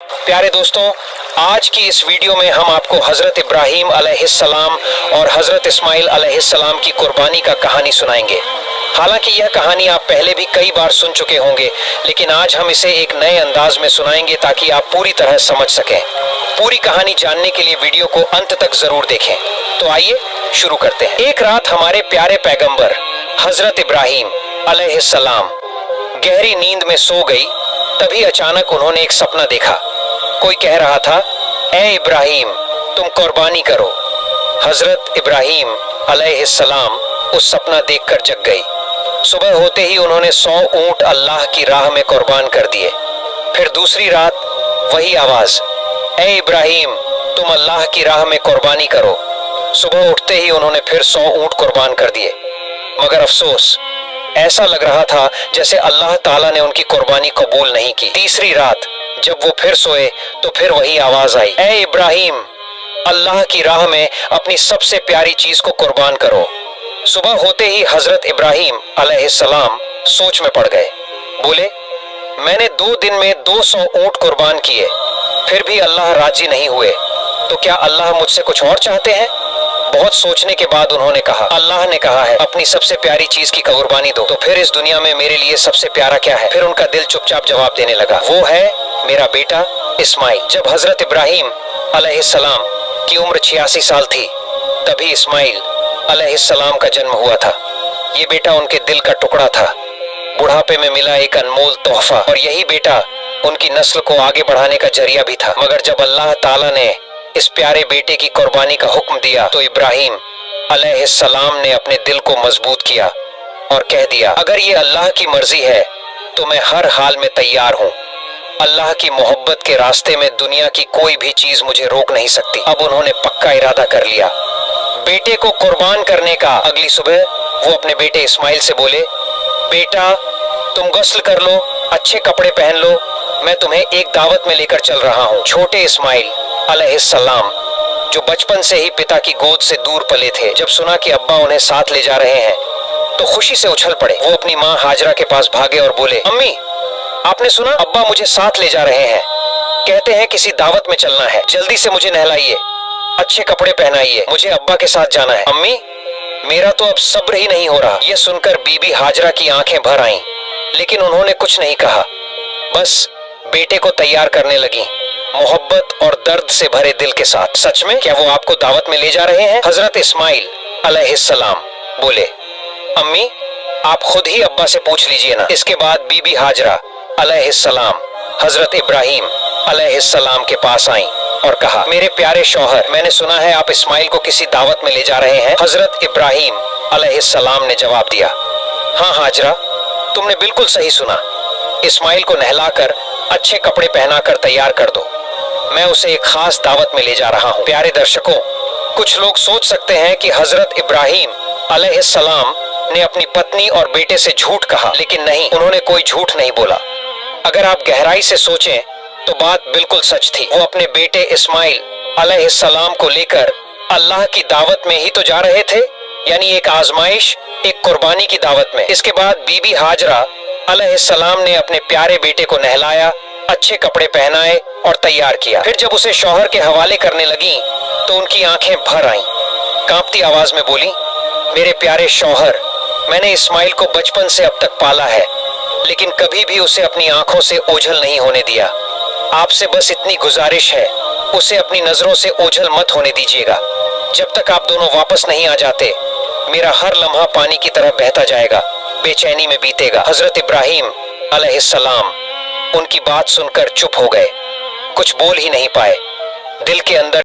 प्यारे दोस्तों, आज की इस वीडियो में हम आपको हजरत इब्राहीम अलैहिस्सलाम और हजरत इस्माइल अलैहिस्सलाम की कुर्बानी का कहानी सुनाएंगे। हालांकि यह कहानी आप पहले भी कई बार सुन चुके होंगे, लेकिन आज हम इसे एक नए अंदाज में सुनाएंगे ताकि आप पूरी तरह समझ सकें। पूरी कहानी जानने के लिए वीडियो को अंत तक जरूर देखें। तो आइए शुरू करते हैं। एक रात हमारे प्यारे पैगंबर हजरत इब्राहीम अलैहिस्सलाम गहरी नींद में सो गई। तभी अचानक उन्होंने एक सपना देखा। कोई कह रहा था, ए इब्राहीम, तुम कुर्बानी करो। हजरत इब्राहीम अलैहिस्सलाम उस सपना देखकर जग गई। सुबह होते ही उन्होंने 100 ऊंट अल्लाह की राह में कुर्बान कर दिए। फिर दूसरी रात वही आवाज, ए इब्राहीम, तुम अल्लाह की राह में कुर्बानी करो। सुबह उठते ही उन्होंने फिर 100 ऊंट कुर्बान कर दिए। मगर अफसोस, ऐसा लग रहा था जैसे अल्लाह ताला ने उनकी कुर्बानी कबूल नहीं की। तीसरी रात जब वो फिर सोए तो फिर वही आवाज आई, ए इब्राहीम, अल्लाह की राह में अपनी सबसे प्यारी चीज को कुर्बान करो। सुबह होते ही हजरत इब्राहीम अलैहिस्सलाम सोच में पड़ गए। बोले, मैंने 2 दिन में 200 ऊंट कुर्बान किए, फिर भी अल्लाह राजी नहीं हुए, तो क्या अल्लाह मुझसे कुछ और चाहते हैं? बहुत सोचने के बाद उन्होंने कहा, अल्लाह ने कहा है अपनी सबसे प्यारी चीज की कुर्बानी दो, तो फिर इस दुनिया में मेरे लिए सबसे प्यारा क्या है? फिर उनका दिल चुपचाप जवाब देने लगा, वो है मेरा बेटा इस्माइल। जब हजरत इब्राहीम अलैहिस्सलाम की उम्र 86 साल थी, तभी इस्माइल अलैहिस्सलाम का जन्म हुआ था। ये बेटा उनके दिल का टुकड़ा था, बुढ़ापे में मिला एक अनमोल तोहफा, और यही बेटा उनकी नस्ल को आगे बढ़ाने का जरिया भी था। मगर जब अल्लाह ताला ने इस प्यारे बेटे की कुर्बानी का हुक्म दिया तो इब्राहीम अलैहिस्सलाम ने अपने दिल को मजबूत किया और कह दिया, अगर ये अल्लाह की मर्जी है तो मैं हर हाल में तैयार हूँ। अल्लाह की मोहब्बत के रास्ते में दुनिया की कोई भी चीज मुझे रोक नहीं सकती। अब उन्होंने पक्का इरादा कर लिया बेटे को कुर्बान करने का। अगली सुबह वो अपने बेटे इस्माइल से बोले, बेटा, तुम गुस्ल कर लो, अच्छे कपड़े पहन लो, मैं तुम्हें एक दावत में लेकर चल रहा हूँ। छोटे इस्माइल अलैहिस्सलाम, जो बचपन से ही पिता की गोद से दूर पले थे, जब सुना कि अब्बा उन्हें साथ ले जा रहे हैं तो खुशी से उछल पड़े। वो अपनी माँ हाजरा के पास भागे और बोले, अम्मी, आपने सुना? अब्बा मुझे साथ ले जा रहे हैं, कहते हैं किसी दावत में चलना है, जल्दी से मुझे नहलाइए, अच्छे कपड़े पहनाइए, मुझे अब्बा के साथ जाना है। अम्मी, मेरा तो अब सब्र ही नहीं हो रहा। यह सुनकर बीबी हाजरा की आंखें भर आईं, लेकिन उन्होंने कुछ नहीं कहा, बस बेटे को तैयार करने लगी, मोहब्बत और दर्द से भरे दिल के साथ। सच में क्या वो आपको दावत में ले जा रहे हैं? हजरत इस्माइल अलैहिस्सलाम बोले, अम्मी, आप खुद ही अब्बा से पूछ लीजिए ना। इसके बाद बीबी हाजरा अलैहिस्सलाम हजरत इब्राहीम अलैहिस्सलाम के पास आईं और कहा, मेरे प्यारे शौहर, मैंने सुना है आप इस्माइल को किसी दावत में ले जा रहे हैं। हजरत इब्राहीम अलैहिस्सलाम ने जवाब दिया, हाँ हाजरा, तुमने बिल्कुल सही सुना। इस्माइल को नहलाकर अच्छे कपड़े पहनाकर तैयार कर दो, मैं उसे एक खास दावत में ले जा रहा हूँ। प्यारे दर्शकों, कुछ लोग सोच सकते हैं कि हजरत इब्राहीम अलैहिस्सलाम ने अपनी पत्नी और बेटे से झूठ कहा, लेकिन नहीं, उन्होंने कोई झूठ नहीं बोला। अगर आप गहराई से सोचें तो बात बिल्कुल सच थी। वो अपने बेटे इस्माइल अलैहिस्सलाम को लेकर अल्लाह की दावत में ही तो जा रहे थे, यानी एक आजमाइश, एक कुर्बानी की दावत में। इसके बाद बीबी हाजरा अलैहिस्सलाम ने अपने प्यारे बेटे को नहलाया, अच्छे कपड़े पहनाए और तैयार किया। फिर जब उसे शौहर के हवाले करने लगी तो उनकी आंखें भर आईं। कांपती आवाज में बोली, मेरे प्यारे शौहर, मैंने इस्माइल को बचपन से अब तक पाला है, लेकिन कभी भी उसे अपनी आंखों से ओझल नहीं होने दिया। आपसे बस इतनी गुजारिश है, उसे अपनी नजरों से ओझल मत होने दीजिएगा। जब तक आप दोनों वापस नहीं आ जाते, मेरा हर लम्हा पानी की तरह बहता जाएगा, बेचैनी में बीतेगा। हजरत इब्राहीम अलैहिस्सलाम उनकी बात सुनकर चुप हो गए, कुछ बोल ही नहीं पाए। दिल के अंदर